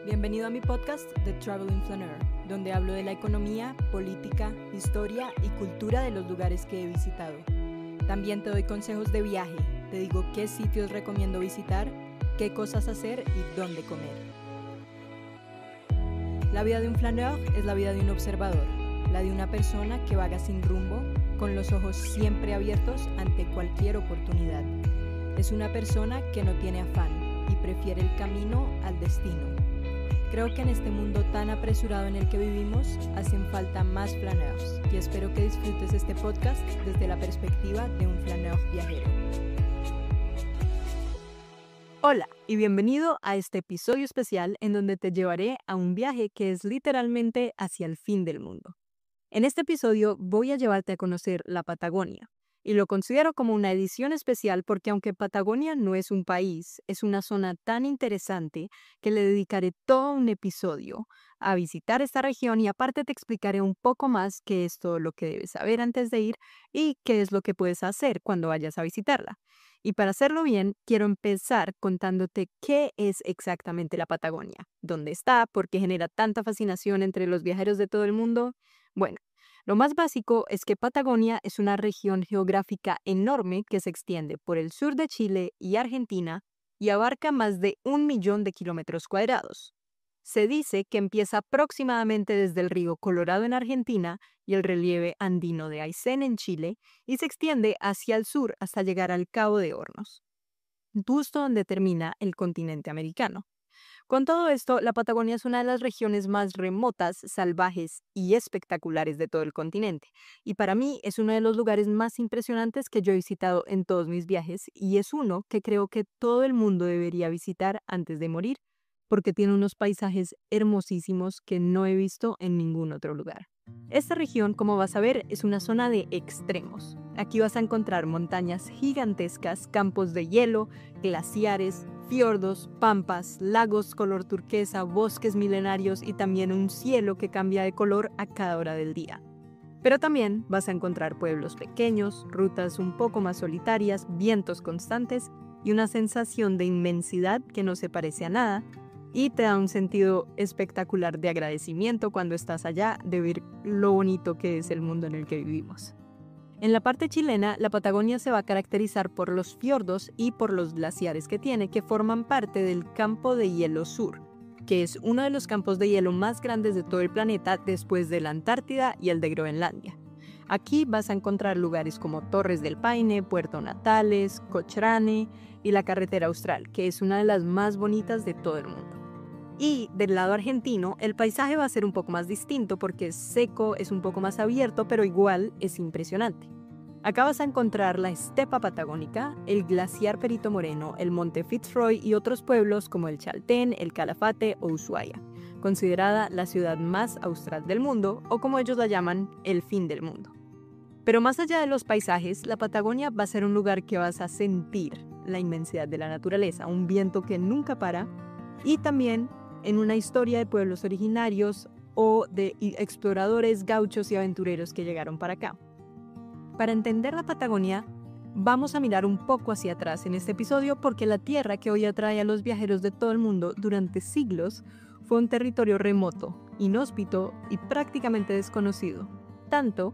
Bienvenido a mi podcast The Traveling Flaneur, donde hablo de la economía, política, historia y cultura de los lugares que he visitado. También te doy consejos de viaje, te digo qué sitios recomiendo visitar, qué cosas hacer y dónde comer. La vida de un flaneur es la vida de un observador, la de una persona que vaga sin rumbo, con los ojos siempre abiertos ante cualquier oportunidad. Es una persona que no tiene afán y prefiere el camino al destino. Creo que en este mundo tan apresurado en el que vivimos, hacen falta más flaneurs y espero que disfrutes este podcast desde la perspectiva de un flaneur viajero. Hola y bienvenido a este episodio especial en donde te llevaré a un viaje que es literalmente hacia el fin del mundo. En este episodio voy a llevarte a conocer la Patagonia. Y lo considero como una edición especial porque aunque Patagonia no es un país, es una zona tan interesante que le dedicaré todo un episodio a visitar esta región y aparte te explicaré un poco más qué es todo lo que debes saber antes de ir y qué es lo que puedes hacer cuando vayas a visitarla. Y para hacerlo bien, quiero empezar contándote qué es exactamente la Patagonia, dónde está, por qué genera tanta fascinación entre los viajeros de todo el mundo. Bueno, lo más básico es que Patagonia es una región geográfica enorme que se extiende por el sur de Chile y Argentina y abarca más de 1 millón de kilómetros cuadrados. Se dice que empieza aproximadamente desde el río Colorado en Argentina y el relieve andino de Aysén en Chile y se extiende hacia el sur hasta llegar al Cabo de Hornos, justo donde termina el continente americano. Con todo esto, la Patagonia es una de las regiones más remotas, salvajes y espectaculares de todo el continente. Y para mí es uno de los lugares más impresionantes que yo he visitado en todos mis viajes y es uno que creo que todo el mundo debería visitar antes de morir, porque tiene unos paisajes hermosísimos que no he visto en ningún otro lugar. Esta región, como vas a ver, es una zona de extremos. Aquí vas a encontrar montañas gigantescas, campos de hielo, glaciares, fiordos, pampas, lagos color turquesa, bosques milenarios y también un cielo que cambia de color a cada hora del día. Pero también vas a encontrar pueblos pequeños, rutas un poco más solitarias, vientos constantes y una sensación de inmensidad que no se parece a nada y te da un sentido espectacular de agradecimiento cuando estás allá de ver lo bonito que es el mundo en el que vivimos. En la parte chilena, la Patagonia se va a caracterizar por los fiordos y por los glaciares que tiene, que forman parte del Campo de Hielo Sur, que es uno de los campos de hielo más grandes de todo el planeta después de la Antártida y el de Groenlandia. Aquí vas a encontrar lugares como Torres del Paine, Puerto Natales, Cochrane y la Carretera Austral, que es una de las más bonitas de todo el mundo. Y del lado argentino, el paisaje va a ser un poco más distinto porque es seco, es un poco más abierto, pero igual es impresionante. Acá vas a encontrar la estepa patagónica, el glaciar Perito Moreno, el monte Fitzroy y otros pueblos como el Chaltén, el Calafate o Ushuaia, considerada la ciudad más austral del mundo o como ellos la llaman, el fin del mundo. Pero más allá de los paisajes, la Patagonia va a ser un lugar que vas a sentir la inmensidad de la naturaleza, un viento que nunca para y también en una historia de pueblos originarios o de exploradores, gauchos y aventureros que llegaron para acá. Para entender la Patagonia, vamos a mirar un poco hacia atrás en este episodio porque la tierra que hoy atrae a los viajeros de todo el mundo durante siglos fue un territorio remoto, inhóspito y prácticamente desconocido, tanto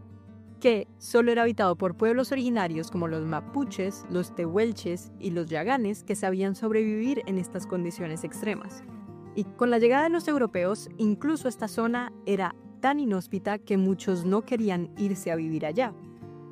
que solo era habitado por pueblos originarios como los mapuches, los tehuelches y los yaganes que sabían sobrevivir en estas condiciones extremas. Y con la llegada de los europeos, incluso esta zona era tan inhóspita que muchos no querían irse a vivir allá.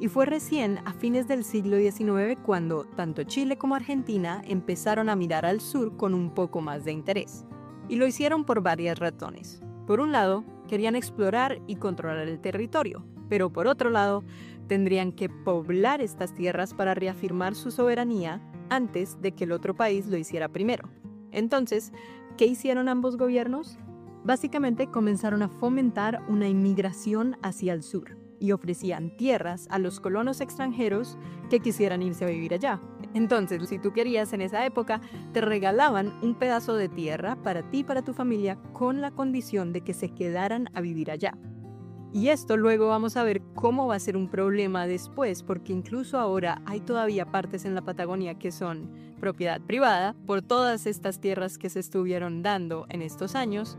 Y fue recién a fines del siglo XIX cuando tanto Chile como Argentina empezaron a mirar al sur con un poco más de interés. Y lo hicieron por varias razones. Por un lado, querían explorar y controlar el territorio, pero por otro lado, tendrían que poblar estas tierras para reafirmar su soberanía antes de que el otro país lo hiciera primero. Entonces, ¿qué hicieron ambos gobiernos? Básicamente comenzaron a fomentar una inmigración hacia el sur y ofrecían tierras a los colonos extranjeros que quisieran irse a vivir allá. Entonces, si tú querías en esa época, te regalaban un pedazo de tierra para ti y para tu familia con la condición de que se quedaran a vivir allá. Y esto luego vamos a ver cómo va a ser un problema después, porque incluso ahora hay todavía partes en la Patagonia que son propiedad privada por todas estas tierras que se estuvieron dando en estos años.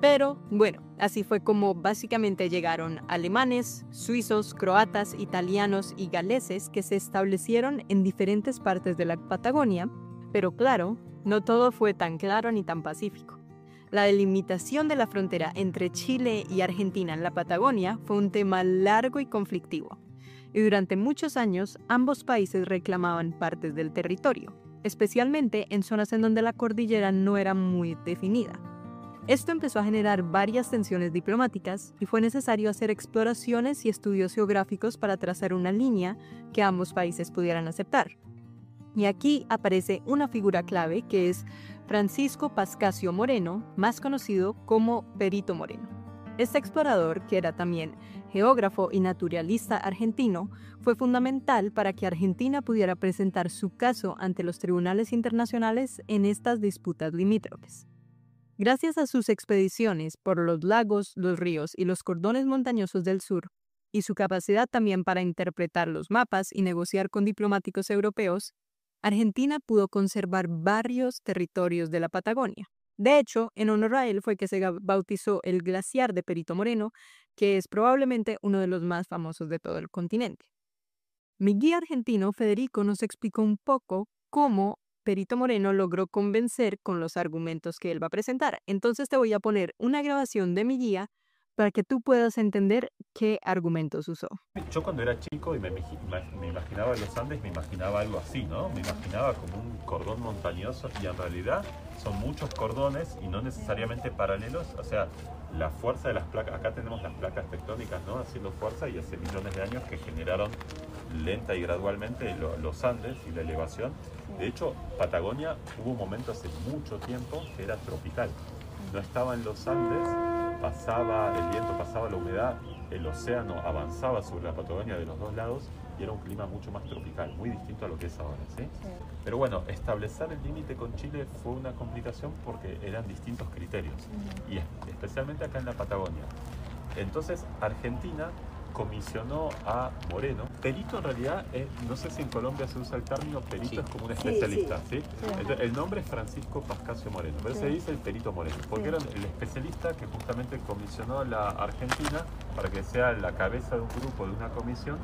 Pero bueno, así fue como básicamente llegaron alemanes, suizos, croatas, italianos y galeses que se establecieron en diferentes partes de la Patagonia, pero claro, no todo fue tan claro ni tan pacífico. La delimitación de la frontera entre Chile y Argentina en la Patagonia fue un tema largo y conflictivo, y durante muchos años ambos países reclamaban partes del territorio, especialmente en zonas en donde la cordillera no era muy definida. Esto empezó a generar varias tensiones diplomáticas y fue necesario hacer exploraciones y estudios geográficos para trazar una línea que ambos países pudieran aceptar. Y aquí aparece una figura clave que es Francisco Pascasio Moreno, más conocido como Perito Moreno. Este explorador, que era también geógrafo y naturalista argentino, fue fundamental para que Argentina pudiera presentar su caso ante los tribunales internacionales en estas disputas limítrofes. Gracias a sus expediciones por los lagos, los ríos y los cordones montañosos del sur, y su capacidad también para interpretar los mapas y negociar con diplomáticos europeos, Argentina pudo conservar varios territorios de la Patagonia. De hecho, en honor a él fue que se bautizó el glaciar de Perito Moreno, que es probablemente uno de los más famosos de todo el continente. Mi guía argentino, Federico, nos explicó un poco cómo Perito Moreno logró convencer con los argumentos que él va a presentar. Entonces te voy a poner una grabación de mi guía para que tú puedas entender qué argumentos usó. Yo cuando era chico y me imaginaba los Andes, me imaginaba algo así, ¿no? Me imaginaba como un cordón montañoso y en realidad son muchos cordones y no necesariamente paralelos. O sea, la fuerza de las placas, acá tenemos las placas tectónicas, ¿no? Haciendo fuerza y hace millones de años que generaron lenta y gradualmente los Andes y la elevación. De hecho, Patagonia hubo un momento hace mucho tiempo que era tropical. No estaba en los Andes, pasaba el viento, pasaba la humedad, el océano avanzaba sobre la Patagonia de los dos lados y era un clima mucho más tropical, muy distinto a lo que es ahora, ¿sí? Pero bueno, establecer el límite con Chile fue una complicación porque eran distintos criterios, y especialmente acá en la Patagonia. Entonces Argentina comisionó a Moreno. Perito en realidad, no sé si en Colombia se usa el término perito, es como un especialista, ¿sí? Entonces, el nombre es Francisco Pascasio Moreno, pero se dice el Perito Moreno, porque era el especialista que justamente comisionó a la Argentina para que sea la cabeza de un grupo, de una comisión,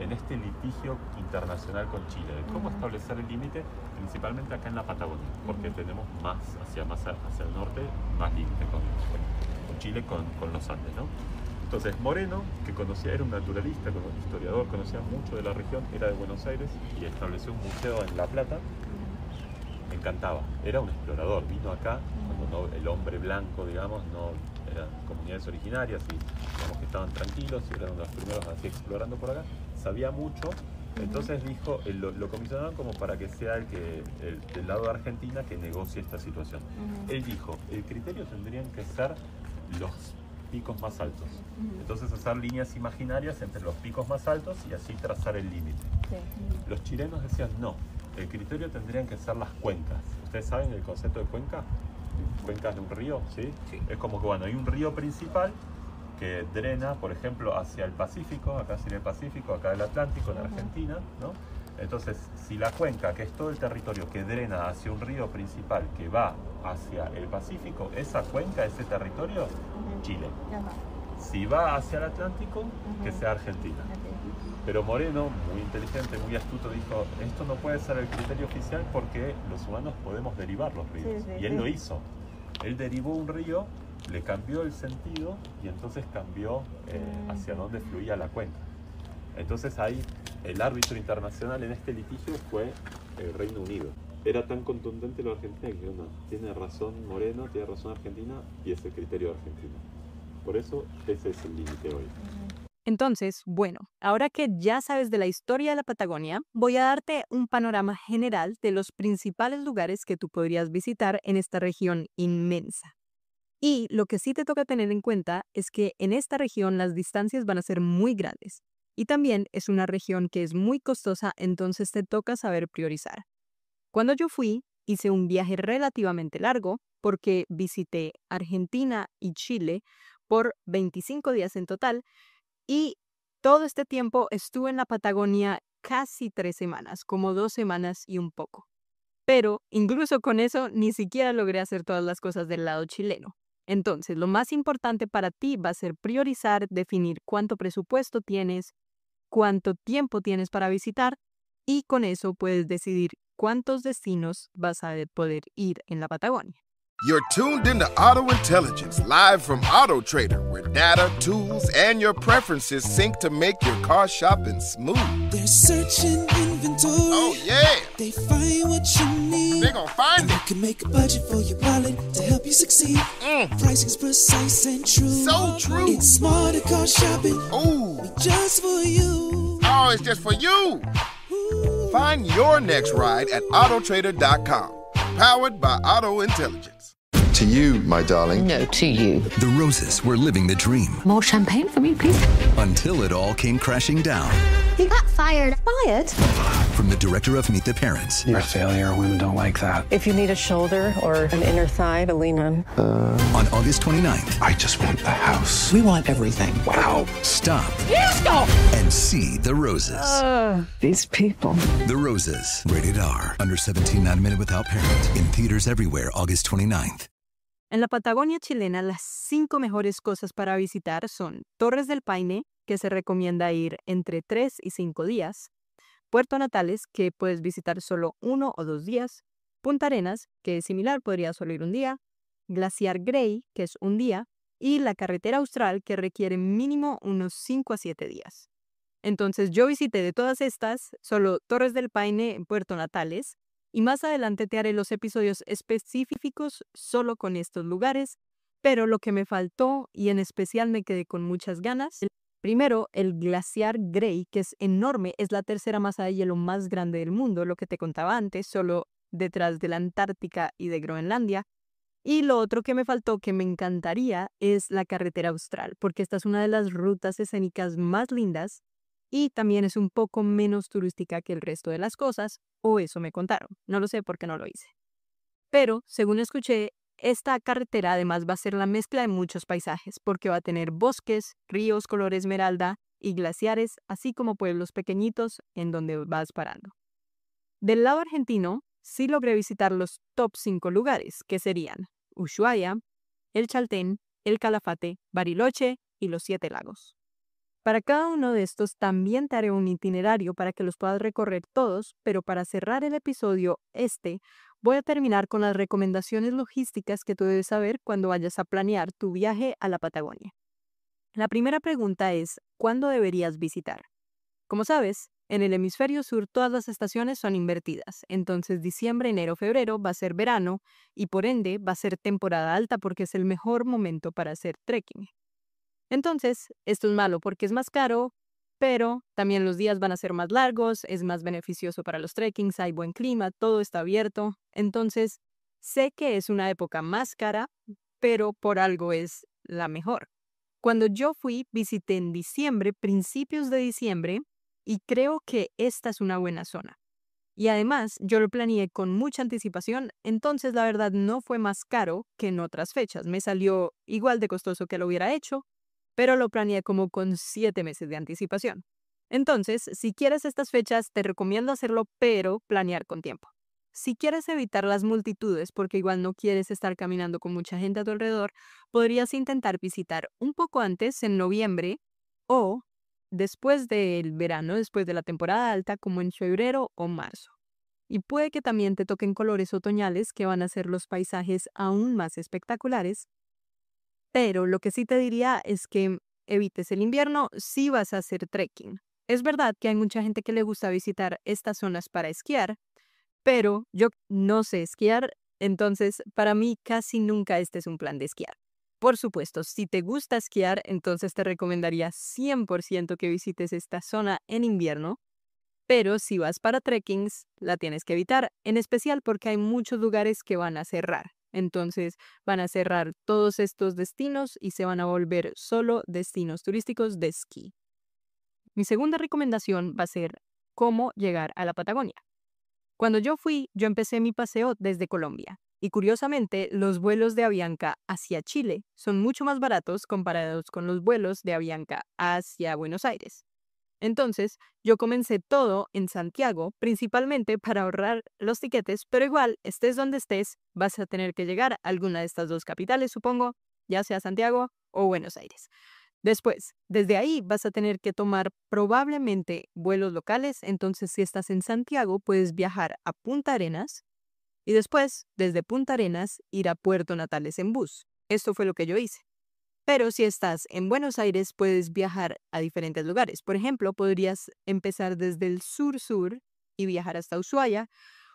en este litigio internacional con Chile, de cómo establecer el límite, principalmente acá en la Patagonia, porque tenemos más hacia el norte, más límite con Chile, con los Andes, ¿no? Entonces Moreno, que era un naturalista, un historiador, conocía mucho de la región, era de Buenos Aires y estableció un museo en La Plata. Me encantaba, era un explorador, vino acá cuando el hombre blanco, digamos, no eran comunidades originarias y digamos que estaban tranquilos y eran los primeros así explorando por acá, sabía mucho. Entonces dijo, lo comisionaron como para que sea del lado de Argentina que negocie esta situación. Él dijo, el criterio tendrían que ser los picos más altos. Entonces hacer líneas imaginarias entre los picos más altos y así trazar el límite. Los chilenos decían no, el criterio tendrían que ser las cuencas. ¿Ustedes saben el concepto de cuenca? Cuencas de un río, ¿sí? Es como que bueno, hay un río principal que drena, por ejemplo, hacia el Pacífico, acá sería el Pacífico, acá el Atlántico en Argentina, ¿no? Entonces, si la cuenca, que es todo el territorio que drena hacia un río principal que va hacia el Pacífico, esa cuenca, ese territorio, Chile. Si va hacia el Atlántico, que sea Argentina. Pero Moreno, muy inteligente, muy astuto, dijo, esto no puede ser el criterio oficial porque los humanos podemos derivar los ríos. Y él lo hizo. Él derivó un río, le cambió el sentido y entonces cambió hacia dónde fluía la cuenca. Entonces ahí el árbitro internacional en este litigio fue el Reino Unido. Era tan contundente lo Argentina que no, tiene razón Moreno, tiene razón Argentina y es el criterio de Argentina. Por eso ese es el límite hoy. Entonces, bueno, ahora que ya sabes de la historia de la Patagonia, voy a darte un panorama general de los principales lugares que tú podrías visitar en esta región inmensa. Y lo que sí te toca tener en cuenta es que en esta región las distancias van a ser muy grandes. Y también es una región que es muy costosa, entonces te toca saber priorizar. Cuando yo fui, hice un viaje relativamente largo porque visité Argentina y Chile por 25 días en total y todo este tiempo estuve en la Patagonia casi 3 semanas, como 2 semanas y un poco. Pero incluso con eso ni siquiera logré hacer todas las cosas del lado chileno. Entonces, lo más importante para ti va a ser priorizar, definir cuánto presupuesto tienes, cuánto tiempo tienes para visitar y con eso puedes decidir cuántos destinos vas a poder ir en la Patagonia. You're tuned into Auto Intelligence, live from Auto Trader, where data, tools, and your preferences sync to make your car shopping smooth. They're searching inventory. Oh, yeah. They find what you need. They're gonna find You it. can make a budget for your wallet to help you succeed. Pricing's precise and true. So true. It's smarter car shopping. Ooh. Just for you. Oh, it's just for you. Find your next ride at autotrader.com. Powered by Auto Intelligence. To you, my darling. No, to you. The Roses were living the dream More champagne for me, please. until it all came crashing down. He got fired. Fired? From the director of Meet the Parents, You're a failure. Women don't like that. If you need a shoulder or an inner thigh to lean on. on August 29th, I just want the house. We want everything. Wow. stop and see The Roses. These people. The Roses, rated R, under 17, not admitted without parent. In theaters everywhere, August 29th. En la Patagonia chilena, las 5 mejores cosas para visitar son Torres del Paine, que se recomienda ir entre 3 y 5 días, Puerto Natales, que puedes visitar solo 1 o 2 días, Punta Arenas, que es similar, podría solo ir un día, Glaciar Grey, que es un día, y la Carretera Austral, que requiere mínimo unos 5 a 7 días. Entonces yo visité de todas estas solo Torres del Paine en Puerto Natales, y más adelante te haré los episodios específicos solo con estos lugares, pero lo que me faltó y en especial me quedé con muchas ganas, primero el Glaciar Grey, que es enorme, es la tercera masa de hielo más grande del mundo, lo que te contaba antes, solo detrás de la Antártica y de Groenlandia. Y lo otro que me faltó, que me encantaría, es la Carretera Austral, porque esta es una de las rutas escénicas más lindas y también es un poco menos turística que el resto de las cosas, o eso me contaron. No lo sé porque no lo hice. Pero, según escuché, esta carretera además va a ser la mezcla de muchos paisajes, porque va a tener bosques, ríos color esmeralda y glaciares, así como pueblos pequeñitos en donde vas parando. Del lado argentino, sí logré visitar los top 5 lugares, que serían Ushuaia, El Chaltén, El Calafate, Bariloche y los 7 lagos. Para cada uno de estos también te haré un itinerario para que los puedas recorrer todos, pero para cerrar el episodio voy a terminar con las recomendaciones logísticas que tú debes saber cuando vayas a planear tu viaje a la Patagonia. La primera pregunta es, ¿cuándo deberías visitar? Como sabes, en el hemisferio sur todas las estaciones son invertidas, entonces diciembre, enero, febrero va a ser verano y por ende va a ser temporada alta porque es el mejor momento para hacer trekking. Entonces, esto es malo porque es más caro, pero también los días van a ser más largos, es más beneficioso para los trekkings, hay buen clima, todo está abierto. Entonces, sé que es una época más cara, pero por algo es la mejor. Cuando yo fui, visité en diciembre, principios de diciembre, y creo que esta es una buena zona. Y además, yo lo planeé con mucha anticipación, entonces la verdad no fue más caro que en otras fechas. Me salió igual de costoso que lo hubiera hecho, pero lo planeé como con 7 meses de anticipación. Entonces, si quieres estas fechas, te recomiendo hacerlo, pero planear con tiempo. Si quieres evitar las multitudes, porque igual no quieres estar caminando con mucha gente a tu alrededor, podrías intentar visitar un poco antes, en noviembre, o después del verano, después de la temporada alta, como en febrero o marzo. Y puede que también te toquen colores otoñales que van a hacer los paisajes aún más espectaculares. Pero lo que sí te diría es que evites el invierno si vas a hacer trekking. Es verdad que hay mucha gente que le gusta visitar estas zonas para esquiar, pero yo no sé esquiar, entonces para mí casi nunca este es un plan de esquiar. Por supuesto, si te gusta esquiar, entonces te recomendaría 100% que visites esta zona en invierno, pero si vas para trekkings, la tienes que evitar, en especial porque hay muchos lugares que van a cerrar. Entonces van a cerrar todos estos destinos y se van a volver solo destinos turísticos de esquí. Mi segunda recomendación va a ser cómo llegar a la Patagonia. Cuando yo fui, yo empecé mi paseo desde Colombia. Y curiosamente, los vuelos de Avianca hacia Chile son mucho más baratos comparados con los vuelos de Avianca hacia Buenos Aires. Entonces, yo comencé todo en Santiago, principalmente para ahorrar los tiquetes, pero igual, estés donde estés, vas a tener que llegar a alguna de estas dos capitales, supongo, ya sea Santiago o Buenos Aires. Después, desde ahí vas a tener que tomar probablemente vuelos locales, entonces si estás en Santiago, puedes viajar a Punta Arenas y después, desde Punta Arenas, ir a Puerto Natales en bus. Esto fue lo que yo hice. Pero si estás en Buenos Aires, puedes viajar a diferentes lugares. Por ejemplo, podrías empezar desde el sur-sur y viajar hasta Ushuaia,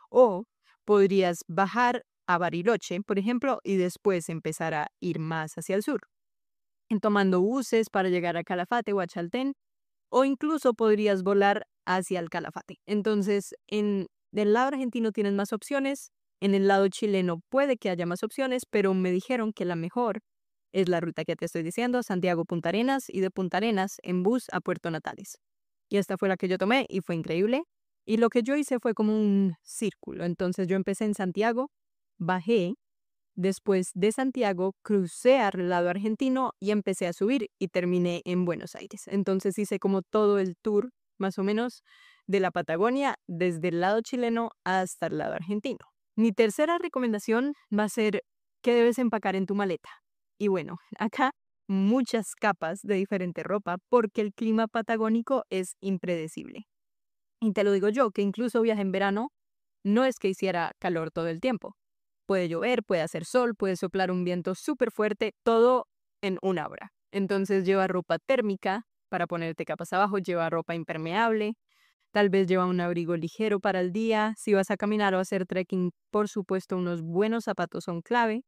o podrías bajar a Bariloche, por ejemplo, y después empezar a ir más hacia el sur, tomando buses para llegar a Calafate o a Chaltén, o incluso podrías volar hacia el Calafate. Entonces, del lado argentino tienes más opciones, en el lado chileno puede que haya más opciones, pero me dijeron que la mejor es la ruta que te estoy diciendo, Santiago-Punta Arenas y de Punta Arenas en bus a Puerto Natales. Y esta fue la que yo tomé y fue increíble. Y lo que yo hice fue como un círculo. Entonces yo empecé en Santiago, bajé, después de Santiago crucé al lado argentino y empecé a subir y terminé en Buenos Aires. Entonces hice como todo el tour, más o menos, de la Patagonia desde el lado chileno hasta el lado argentino. Mi tercera recomendación va a ser que debes empacar en tu maleta. Y bueno, acá muchas capas de diferente ropa porque el clima patagónico es impredecible. Y te lo digo yo, que incluso viajé en verano, no es que hiciera calor todo el tiempo. Puede llover, puede hacer sol, puede soplar un viento súper fuerte, todo en una hora. Entonces lleva ropa térmica para ponerte capas abajo, lleva ropa impermeable, tal vez lleva un abrigo ligero para el día. Si vas a caminar o hacer trekking, por supuesto, unos buenos zapatos son clave.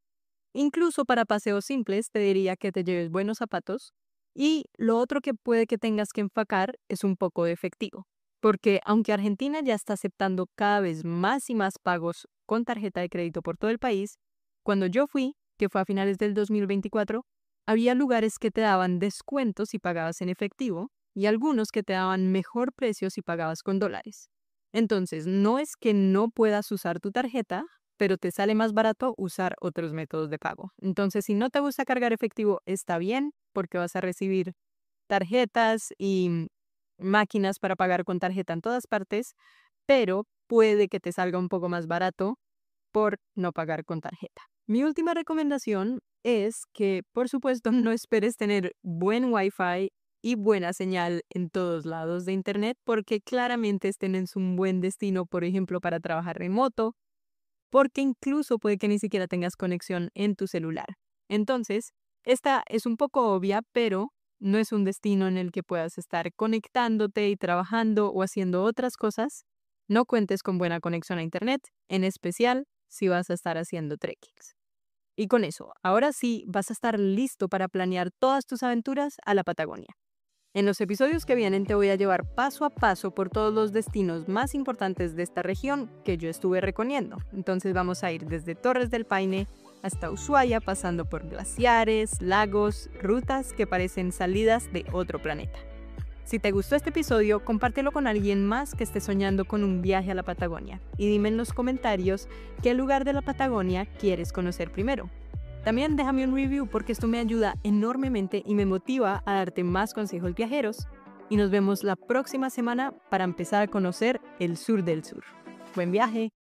Incluso para paseos simples te diría que te lleves buenos zapatos. Y lo otro que puede que tengas que empacar es un poco de efectivo. Porque aunque Argentina ya está aceptando cada vez más y más pagos con tarjeta de crédito por todo el país, cuando yo fui, que fue a finales del 2024, había lugares que te daban descuentos si pagabas en efectivo y algunos que te daban mejor precio si pagabas con dólares. Entonces, no es que no puedas usar tu tarjeta, pero te sale más barato usar otros métodos de pago. Entonces, si no te gusta cargar efectivo, está bien, porque vas a recibir tarjetas y máquinas para pagar con tarjeta en todas partes, pero puede que te salga un poco más barato por no pagar con tarjeta. Mi última recomendación es que, por supuesto, no esperes tener buen Wi-Fi y buena señal en todos lados de Internet, porque claramente este no es un buen destino, por ejemplo, para trabajar remoto, porque incluso puede que ni siquiera tengas conexión en tu celular. Entonces, esta es un poco obvia, pero no es un destino en el que puedas estar conectándote y trabajando o haciendo otras cosas. No cuentes con buena conexión a Internet, en especial si vas a estar haciendo trekkings. Y con eso, ahora sí vas a estar listo para planear todas tus aventuras a la Patagonia. En los episodios que vienen te voy a llevar paso a paso por todos los destinos más importantes de esta región que yo estuve recorriendo. Entonces vamos a ir desde Torres del Paine hasta Ushuaia, pasando por glaciares, lagos, rutas que parecen salidas de otro planeta. Si te gustó este episodio, compártelo con alguien más que esté soñando con un viaje a la Patagonia y dime en los comentarios qué lugar de la Patagonia quieres conocer primero. También déjame un review porque esto me ayuda enormemente y me motiva a darte más consejos viajeros. Y nos vemos la próxima semana para empezar a conocer el sur del sur. ¡Buen viaje!